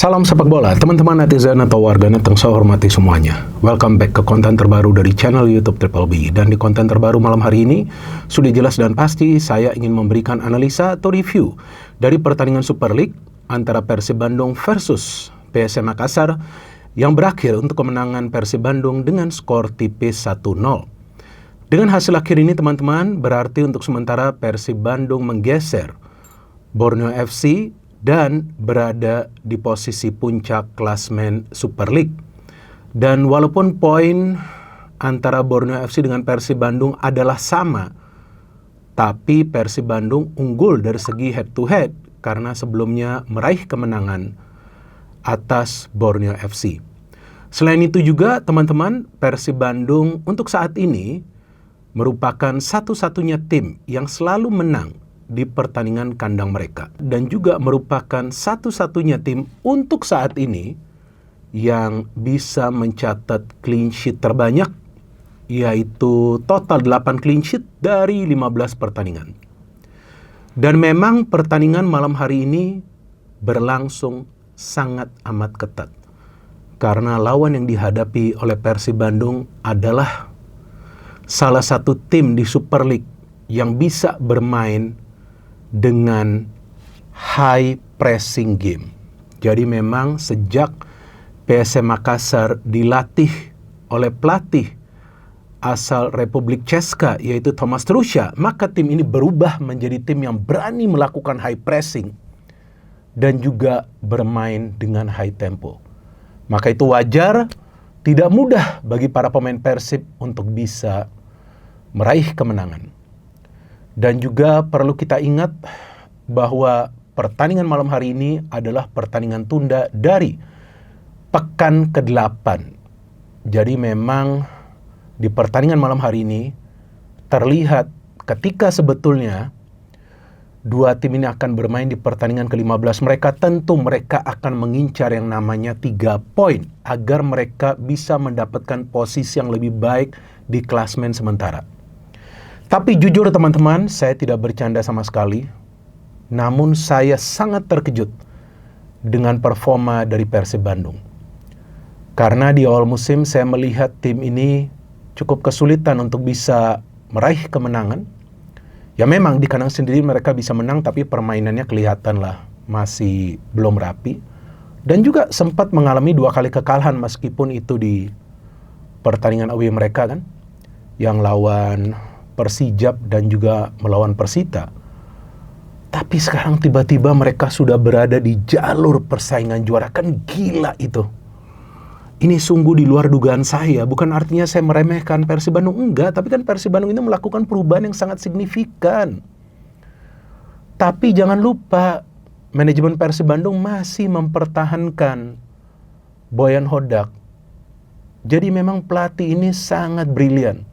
Salam sepak bola, teman-teman netizen atau warganet yang saya hormati semuanya. Welcome back ke konten terbaru dari channel YouTube Triple B. Dan di konten terbaru malam hari ini, sudah jelas dan pasti saya ingin memberikan analisa atau review dari pertandingan Super League antara Persib Bandung versus PSM Makassar yang berakhir untuk kemenangan Persib Bandung dengan skor tipis 1-0. Dengan hasil akhir ini teman-teman, berarti untuk sementara Persib Bandung menggeser Borneo FC dan berada di posisi puncak klasmen Super League. Dan walaupun poin antara Borneo FC dengan Persib Bandung adalah sama, tapi Persib Bandung unggul dari segi head to head karena sebelumnya meraih kemenangan atas Borneo FC. Selain itu juga teman-teman, Persib Bandung untuk saat ini merupakan satu-satunya tim yang selalu menang di pertandingan kandang mereka, dan juga merupakan satu-satunya tim untuk saat ini yang bisa mencatat clean sheet terbanyak, yaitu total 8 clean sheet dari 15 pertandingan. Dan memang pertandingan malam hari ini berlangsung sangat amat ketat, karena lawan yang dihadapi oleh Persib Bandung adalah salah satu tim di Super League yang bisa bermain dengan high pressing game. Jadi memang sejak PSM Makassar dilatih oleh pelatih asal Republik Česka yaitu Thomas Tuchel, maka tim ini berubah menjadi tim yang berani melakukan high pressing dan juga bermain dengan high tempo. Maka itu wajar, tidak mudah bagi para pemain Persib untuk bisa meraih kemenangan. Dan juga perlu kita ingat bahwa pertandingan malam hari ini adalah pertandingan tunda dari pekan ke-8. Jadi memang di pertandingan malam hari ini terlihat ketika sebetulnya dua tim ini akan bermain di pertandingan ke-15 mereka, tentu mereka akan mengincar yang namanya 3 poin agar mereka bisa mendapatkan posisi yang lebih baik di klasmen sementara. Tapi jujur teman-teman, saya tidak bercanda sama sekali. Namun saya sangat terkejut dengan performa dari Persib Bandung. Karena di awal musim saya melihat tim ini cukup kesulitan untuk bisa meraih kemenangan. Ya memang di kandang sendiri mereka bisa menang, tapi permainannya kelihatan lah masih belum rapi. Dan juga sempat mengalami 2 kali kekalahan meskipun itu di pertandingan away mereka kan. Yang lawan Persijap dan juga melawan Persita. Tapi sekarang tiba-tiba mereka sudah berada di jalur persaingan juara. Kan gila itu. Ini sungguh di luar dugaan saya. Bukan artinya saya meremehkan Persib Bandung, enggak. Tapi kan Persib Bandung ini melakukan perubahan yang sangat signifikan. Tapi jangan lupa, manajemen Persib Bandung masih mempertahankan Boyan Hodak. Jadi memang pelatih ini sangat brilian.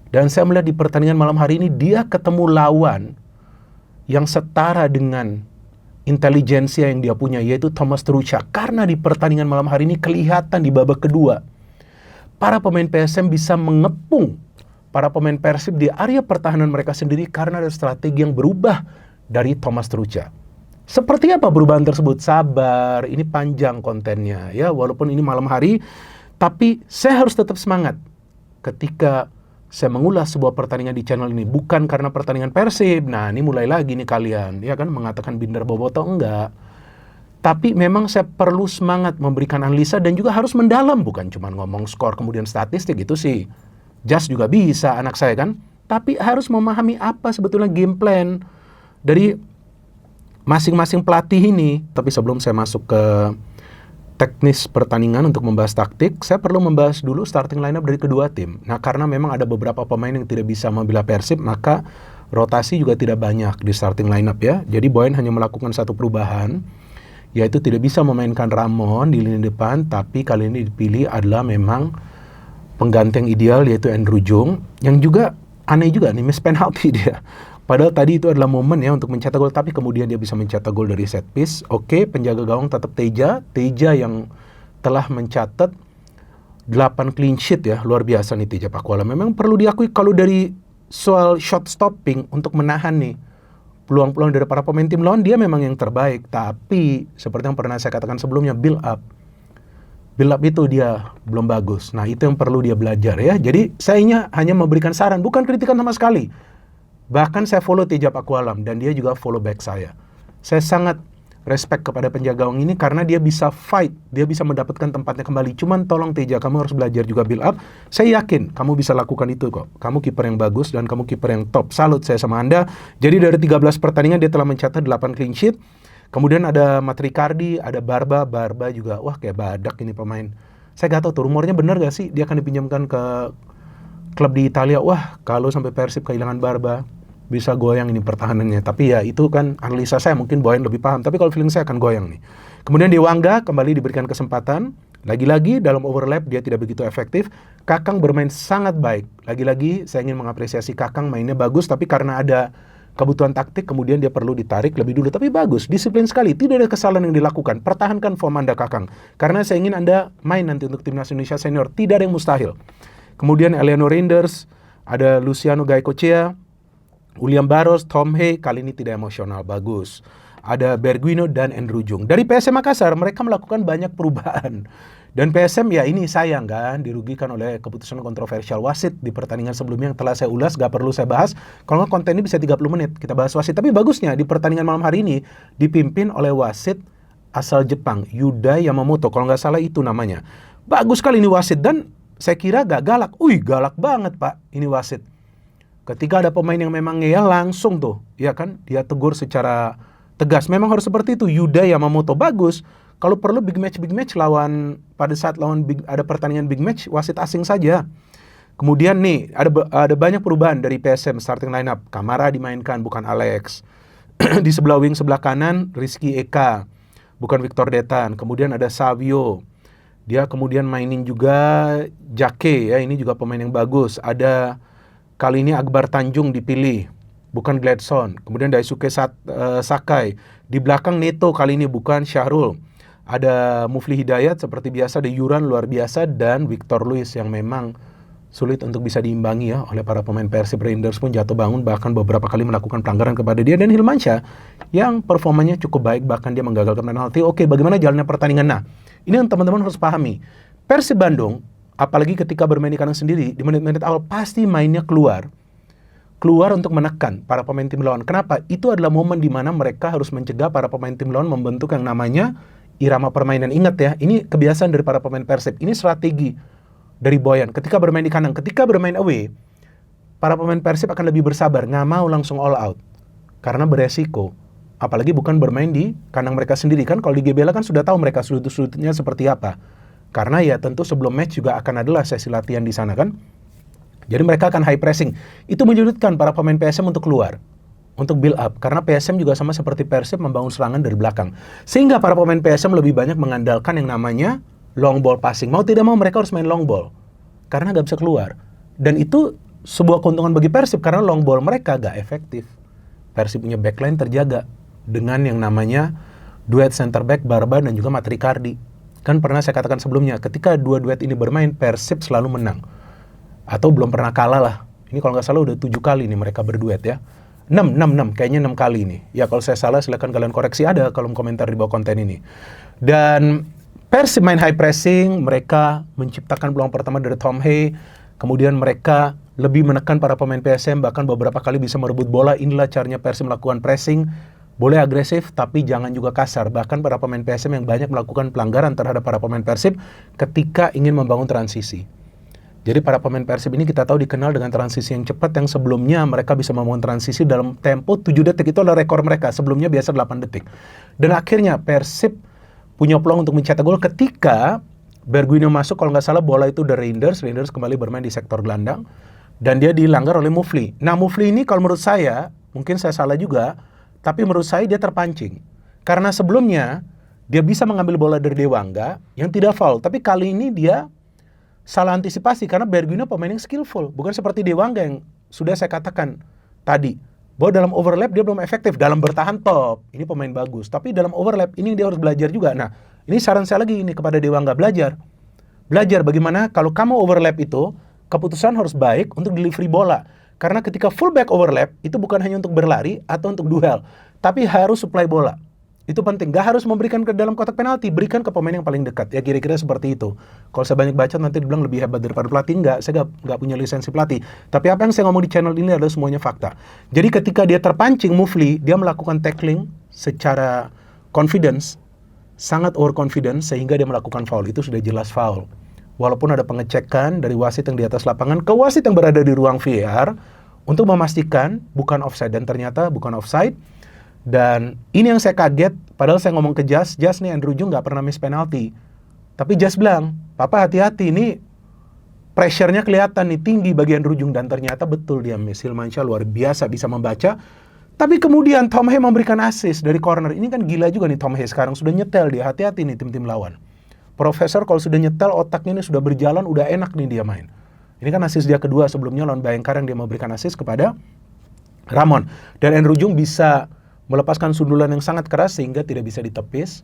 Dan saya melihat di pertandingan malam hari ini dia ketemu lawan yang setara dengan intelijensia yang dia punya, yaitu Thomas Tuchel. Karena di pertandingan malam hari ini kelihatan di babak kedua, para pemain PSM bisa mengepung para pemain Persib di area pertahanan mereka sendiri karena ada strategi yang berubah dari Thomas Tuchel. Seperti apa perubahan tersebut? Sabar, ini panjang kontennya ya, walaupun ini malam hari, tapi saya harus tetap semangat ketika saya mengulas sebuah pertandingan di channel ini. Bukan karena pertandingan Persib, nah ini mulai lagi nih kalian, ya kan, mengatakan Binder Boboto, enggak. Tapi memang saya perlu semangat memberikan analisa dan juga harus mendalam, bukan cuma ngomong skor kemudian statistik, itu sih Just juga bisa anak saya kan. Tapi harus memahami apa sebetulnya game plan dari masing-masing pelatih ini. Tapi sebelum saya masuk ke teknis pertandingan untuk membahas taktik, saya perlu membahas dulu starting lineup dari kedua tim. Nah, karena memang ada beberapa pemain yang tidak bisa membela Persib, maka rotasi juga tidak banyak di starting lineup ya. Jadi Boyan hanya melakukan satu perubahan, yaitu tidak bisa memainkan Ramon di lini depan, tapi kali ini dipilih adalah memang pengganti yang ideal, yaitu Andrew Jung, yang juga aneh juga nih, miss penalti dia. Padahal tadi itu adalah momen ya untuk mencetak gol, tapi kemudian dia bisa mencetak gol dari set piece. Oke, penjaga gawang tetap Teja yang telah mencatat 8 clean sheet ya, luar biasa nih Teja Pakuala. Memang perlu diakui kalau dari soal shot stopping untuk menahan nih peluang-peluang dari para pemain tim lawan dia memang yang terbaik. Tapi seperti yang pernah saya katakan sebelumnya, build up itu dia belum bagus. Nah, itu yang perlu dia belajar ya. Jadi saya hanya memberikan saran, bukan kritikan sama sekali. Bahkan saya follow Teja Pakualam dan dia juga follow back saya. Saya sangat respect kepada penjaga gawang ini karena dia bisa fight, dia bisa mendapatkan tempatnya kembali. Cuman tolong Teja, kamu harus belajar juga build up. Saya yakin kamu bisa lakukan itu kok. Kamu kiper yang bagus dan kamu kiper yang top. Salut saya sama Anda. Jadi dari 13 pertandingan dia telah mencatat 8 clean sheet. Kemudian ada Matricardi, ada Barba juga. Wah, kayak badak ini pemain. Saya gak tahu tuh rumornya benar gak sih dia akan dipinjamkan ke klub di Italia. Wah, kalau sampai Persib kehilangan Barba, bisa goyang ini pertahanannya. Tapi ya itu kan analisa saya, mungkin Boyan lebih paham. Tapi kalau feeling saya akan goyang nih. Kemudian Dewangga kembali diberikan kesempatan. Lagi-lagi dalam overlap dia tidak begitu efektif. Kakang bermain sangat baik. Lagi-lagi saya ingin mengapresiasi Kakang, mainnya bagus. Tapi karena ada kebutuhan taktik, kemudian dia perlu ditarik lebih dulu. Tapi bagus, disiplin sekali. Tidak ada kesalahan yang dilakukan. Pertahankan form Anda, Kakang. Karena saya ingin Anda main nanti untuk Timnas Indonesia Senior. Tidak ada yang mustahil. Kemudian Eliano Reinders, ada Luciano Gaikochea, William Barros, Tom Hay, kali ini tidak emosional, bagus. Ada Berguino dan Andrew Jung. Dari PSM Makassar, mereka melakukan banyak perubahan. Dan PSM ya ini sayang kan, dirugikan oleh keputusan kontroversial wasit di pertandingan sebelumnya yang telah saya ulas, gak perlu saya bahas. Kalau nggak konten ini bisa 30 menit, kita bahas wasit. Tapi bagusnya di pertandingan malam hari ini dipimpin oleh wasit asal Jepang, Yuda Yamamoto, kalau nggak salah itu namanya. Bagus sekali ini wasit dan saya kira gak galak. Galak banget Pak, ini wasit. Ketika ada pemain yang memang ngeyel langsung tuh, ya kan, dia tegur secara tegas. Memang harus seperti itu. Yuda Yamamoto bagus. Kalau perlu big match pada saat ada pertandingan big match, wasit asing saja. Kemudian nih ada banyak perubahan dari PSM starting lineup. Kamara dimainkan, bukan Alex. Di sebelah wing sebelah kanan Rizky Eka, bukan Victor Detan. Kemudian ada Savio. Dia kemudian mainin juga Jake ya, ini juga pemain yang bagus. Ada kali ini Akbar Tanjung dipilih, bukan Gladson. Kemudian Daisuke Sakai. Di belakang Neto kali ini, bukan Syahrul. Ada Mufli Hidayat seperti biasa, ada Yuran luar biasa, dan Victor Luis yang memang sulit untuk bisa diimbangi ya oleh para pemain Persib. Reinders pun jatuh bangun, bahkan beberapa kali melakukan pelanggaran kepada dia. Dan Hilmansyah yang performanya cukup baik, bahkan dia menggagalkan penalti. Oke, bagaimana jalannya pertandingan? Nah, ini yang teman-teman harus pahami. Persib Bandung, apalagi ketika bermain di kandang sendiri, di menit-menit awal pasti mainnya keluar untuk menekan para pemain tim lawan. Kenapa? Itu adalah momen di mana mereka harus mencegah para pemain tim lawan membentuk yang namanya irama permainan. Ingat ya, ini kebiasaan dari para pemain Persib. Ini strategi dari Boyan. Ketika bermain di kandang, ketika bermain away, para pemain Persib akan lebih bersabar, nggak mau langsung all out. Karena beresiko. Apalagi bukan bermain di kandang mereka sendiri. Kan kalau di GBLA kan sudah tahu mereka sudut-sudutnya seperti apa. Karena ya tentu sebelum match juga akan adalah sesi latihan di sana kan. Jadi mereka akan high pressing. Itu menyulitkan para pemain PSM untuk keluar, untuk build up. Karena PSM juga sama seperti Persib membangun serangan dari belakang. Sehingga para pemain PSM lebih banyak mengandalkan yang namanya long ball passing. Mau tidak mau mereka harus main long ball. Karena nggak bisa keluar. Dan itu sebuah keuntungan bagi Persib karena long ball mereka nggak efektif. Persib punya backline terjaga dengan yang namanya duet center back Barba dan juga Matricardi. Kan pernah saya katakan sebelumnya, ketika dua duet ini bermain, Persib selalu menang. Atau belum pernah kalah lah. Ini kalau nggak salah udah 7 kali nih mereka berduet ya. 6, kayaknya 6 kali nih. Ya kalau saya salah silakan kalian koreksi, ada kolom komentar di bawah konten ini. Dan Persib main high pressing, mereka menciptakan peluang pertama dari Tom Hay. Kemudian mereka lebih menekan para pemain PSM, bahkan beberapa kali bisa merebut bola. Inilah caranya Persib melakukan pressing. Boleh agresif, tapi jangan juga kasar. Bahkan para pemain PSM yang banyak melakukan pelanggaran terhadap para pemain Persib ketika ingin membangun transisi. Jadi para pemain Persib ini kita tahu dikenal dengan transisi yang cepat, yang sebelumnya mereka bisa membangun transisi dalam tempo 7 detik. Itu adalah rekor mereka, sebelumnya biasa 8 detik. Dan akhirnya Persib punya peluang untuk mencetak gol ketika Berguino masuk, kalau nggak salah bola itu dari Reinders kembali bermain di sektor gelandang, dan dia dilanggar oleh Mufli. Nah Mufli ini kalau menurut saya, mungkin saya salah juga, tapi menurut saya dia terpancing. Karena sebelumnya dia bisa mengambil bola dari Dewangga yang tidak foul, tapi kali ini dia salah antisipasi karena Berguino pemain yang skillful, bukan seperti Dewangga yang sudah saya katakan tadi bahwa dalam overlap dia belum efektif. Dalam bertahan top, ini pemain bagus, tapi dalam overlap ini dia harus belajar juga. Nah, ini saran saya lagi ini kepada Dewangga, belajar bagaimana kalau kamu overlap itu keputusan harus baik untuk delivery bola. Karena ketika fullback overlap, itu bukan hanya untuk berlari atau untuk duel, tapi harus supply bola. Itu penting, gak harus memberikan ke dalam kotak penalti, berikan ke pemain yang paling dekat. Ya kira-kira seperti itu. Kalau saya banyak baca nanti dibilang lebih hebat daripada pelatih, enggak, saya gak punya lisensi pelatih. Tapi apa yang saya ngomong di channel ini adalah semuanya fakta. Jadi ketika dia terpancing, Mufli, dia melakukan tackling secara confidence, sangat overconfident sehingga dia melakukan foul. Itu sudah jelas foul. Walaupun ada pengecekan dari wasit yang di atas lapangan ke wasit yang berada di ruang VAR untuk memastikan bukan offside, dan ternyata bukan offside. Dan ini yang saya kaget, padahal saya ngomong ke Jas nih Andrew Jung nggak pernah miss penalti. Tapi Jas bilang, Papa hati-hati, ini pressure-nya kelihatan nih tinggi bagi Andrew Jung, dan ternyata betul dia miss. Hilmansyah luar biasa bisa membaca. Tapi kemudian Tom Hea memberikan assist dari corner. Ini kan gila juga nih Tom Hea sekarang, sudah nyetel dia, hati-hati nih tim-tim lawan. Profesor kalau sudah nyetel otaknya ini sudah berjalan, udah enak nih dia main. Ini kan assist dia kedua, sebelumnya lawan Bayangkara yang dia memberikan assist kepada Ramon. Dan Andrew Jung bisa melepaskan sundulan yang sangat keras sehingga tidak bisa ditepis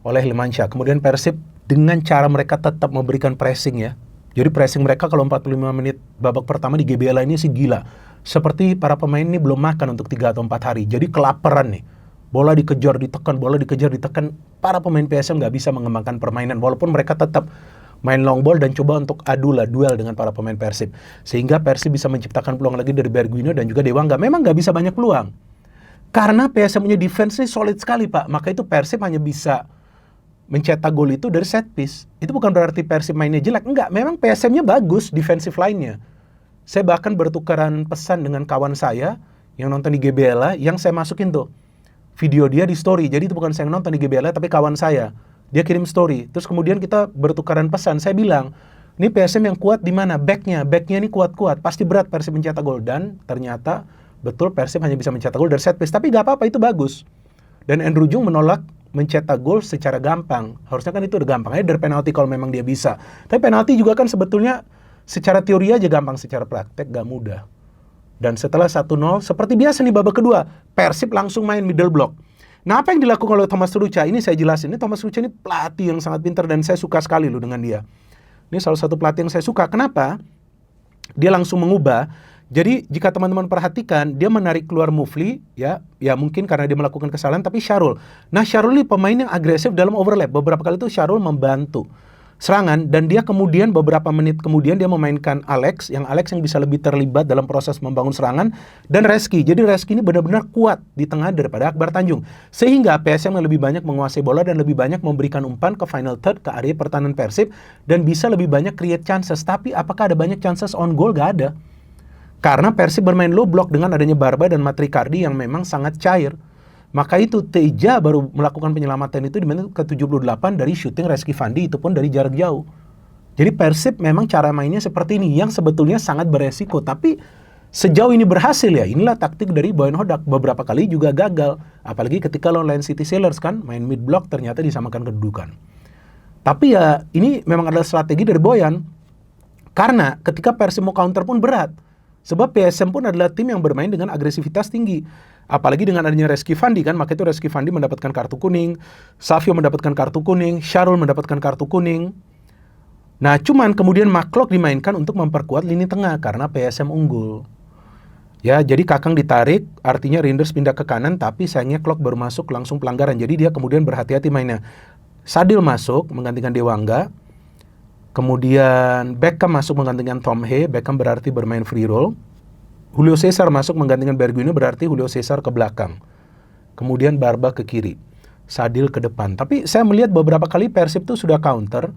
oleh Hilmansyah. Kemudian Persib dengan cara mereka tetap memberikan pressing ya. Jadi pressing mereka kalau 45 menit babak pertama di GBLA ini sih gila. Seperti para pemain ini belum makan untuk 3 atau 4 hari. Jadi kelaparan nih. Bola dikejar, ditekan, bola dikejar, ditekan. Para pemain PSM nggak bisa mengembangkan permainan. Walaupun mereka tetap main long ball dan coba untuk duel dengan para pemain Persib. Sehingga Persib bisa menciptakan peluang lagi dari Bergwijn dan juga Dewangga. Memang nggak bisa banyak peluang. Karena PSM punya defense ini solid sekali Pak. Maka itu Persib hanya bisa mencetak gol itu dari set piece. Itu bukan berarti Persib mainnya jelek. Enggak, memang PSM-nya bagus defensive line-nya. Saya bahkan bertukaran pesan dengan kawan saya yang nonton di GBLA, yang saya masukin tuh video dia di story. Jadi itu bukan saya yang nonton di GBLA, tapi kawan saya. Dia kirim story. Terus kemudian kita bertukaran pesan. Saya bilang, ini PSM yang kuat di mana? Backnya ini kuat-kuat. Pasti berat Persib mencetak gol. Dan ternyata betul Persib hanya bisa mencetak gol dari set piece, tapi gak apa-apa, itu bagus. Dan Andrew Jung menolak mencetak gol secara gampang. Harusnya kan itu udah gampang aja dari penalti kalau memang dia bisa. Tapi penalti juga kan sebetulnya secara teori aja gampang, secara praktek gak mudah. Dan setelah 1-0, seperti biasa nih babak kedua, Persib langsung main middle block. Nah apa yang dilakukan oleh Thomas Tuchel? Ini saya jelasin, ini Thomas Tuchel ini pelatih yang sangat pintar dan saya suka sekali loh dengan dia. Ini salah satu pelatih yang saya suka. Kenapa? Dia langsung mengubah. Jadi jika teman-teman perhatikan, dia menarik keluar Mufli, ya mungkin karena dia melakukan kesalahan, tapi Syarul. Nah Syarul ini pemain yang agresif dalam overlap. Beberapa kali itu Syarul membantu serangan, dan dia kemudian beberapa menit kemudian dia memainkan Alex yang bisa lebih terlibat dalam proses membangun serangan, dan Reski. Jadi Reski ini benar-benar kuat di tengah daripada Akbar Tanjung. Sehingga PSM lebih banyak menguasai bola dan lebih banyak memberikan umpan ke final third, ke area pertahanan Persib, dan bisa lebih banyak create chances. Tapi apakah ada banyak chances on goal? Gak ada. Karena Persib bermain low block dengan adanya Barba dan Matrikardi yang memang sangat cair. Maka itu Teja baru melakukan penyelamatan itu di menit ke-78 dari shooting Reski Fandi, itu pun dari jarak jauh. Jadi Persib memang cara mainnya seperti ini yang sebetulnya sangat beresiko. Tapi sejauh ini berhasil ya. Inilah taktik dari Boyan Hodak. Beberapa kali juga gagal. Apalagi ketika lawan City Sailors kan, main mid block ternyata disamakan kedudukan. Tapi ya ini memang adalah strategi dari Boyan. Karena ketika Persib mau counter pun berat. Sebab PSM pun adalah tim yang bermain dengan agresivitas tinggi. Apalagi dengan adanya Reski Fandi kan, maka itu Reski Fandi mendapatkan kartu kuning, Savio mendapatkan kartu kuning, Syarul mendapatkan kartu kuning. Nah cuman kemudian McClough dimainkan untuk memperkuat lini tengah karena PSM unggul. Ya jadi Kakang ditarik, artinya Rinders pindah ke kanan, tapi sayangnya Klok baru masuk langsung pelanggaran. Jadi dia kemudian berhati-hati mainnya. Sadil masuk menggantikan Dewangga. Kemudian Beckham masuk menggantikan Tom Hea. Beckham berarti bermain free roll. Julio Cesar masuk menggantikan Bergwijn, berarti Julio Cesar ke belakang. Kemudian Barba ke kiri. Sadil ke depan. Tapi saya melihat beberapa kali Persib tuh sudah counter.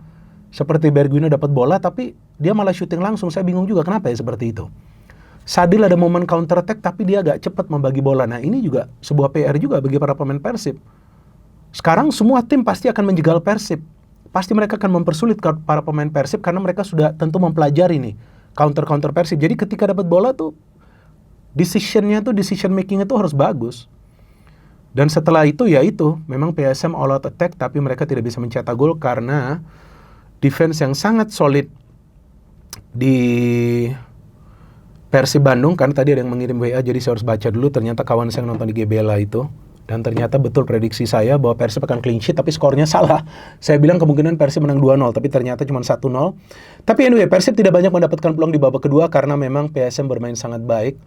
Seperti Bergwijn dapat bola, tapi dia malah syuting langsung. Saya bingung juga kenapa ya seperti itu. Sadil ada momen counter attack, tapi dia agak cepat membagi bola. Nah ini juga sebuah PR juga bagi para pemain Persib. Sekarang semua tim pasti akan menjegal Persib. Pasti mereka akan mempersulit para pemain Persib karena mereka sudah tentu mempelajari nih counter Persib. Jadi ketika dapat bola tuh decision making itu harus bagus. Dan setelah itu ya itu memang PSM all out attack, tapi mereka tidak bisa mencetak gol karena defense yang sangat solid di Persib Bandung. Karena tadi ada yang mengirim WA, jadi saya harus baca dulu. Ternyata kawan saya yang nonton di GBLA itu Dan ternyata betul prediksi saya bahwa Persib akan clean sheet, tapi skornya salah. Saya bilang kemungkinan Persib menang 2-0, tapi ternyata cuma 1-0. Tapi anyway, Persib tidak banyak mendapatkan peluang di babak kedua karena memang PSM bermain sangat baik.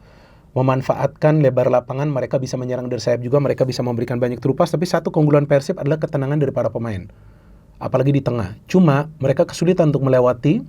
Memanfaatkan lebar lapangan, mereka bisa menyerang dari sayap juga, mereka bisa memberikan banyak terupas, tapi satu keunggulan Persib adalah ketenangan dari para pemain. Apalagi di tengah. Cuma mereka kesulitan untuk melewati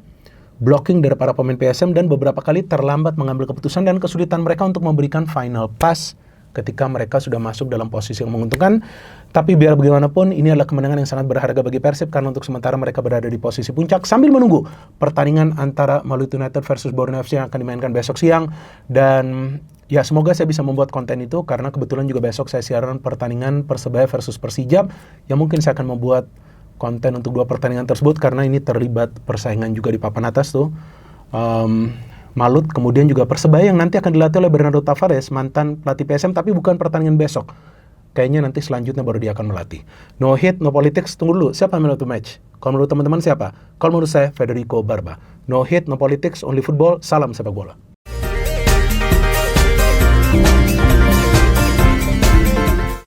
blocking dari para pemain PSM dan beberapa kali terlambat mengambil keputusan dan kesulitan mereka untuk memberikan final pass ketika mereka sudah masuk dalam posisi yang menguntungkan. Tapi biar bagaimanapun, ini adalah kemenangan yang sangat berharga bagi Persib karena untuk sementara mereka berada di posisi puncak sambil menunggu pertandingan antara Maluku United versus Borneo FC yang akan dimainkan besok siang. Dan ya semoga saya bisa membuat konten itu karena kebetulan juga besok saya siaran pertandingan Persebaya versus Persijap yang mungkin saya akan membuat konten untuk dua pertandingan tersebut karena ini terlibat persaingan juga di papan atas tuh. Malut, kemudian juga Persebaya yang nanti akan dilatih oleh Bernardo Tavares, mantan pelatih PSM, tapi bukan pertandingan besok. Kayaknya nanti selanjutnya baru dia akan melatih. No hit, no politics, tunggu dulu. Siapa yang melatih match? Kalau menurut teman-teman siapa? Kalau menurut saya, Federico Barba. No hit, no politics, only football, salam sepak bola.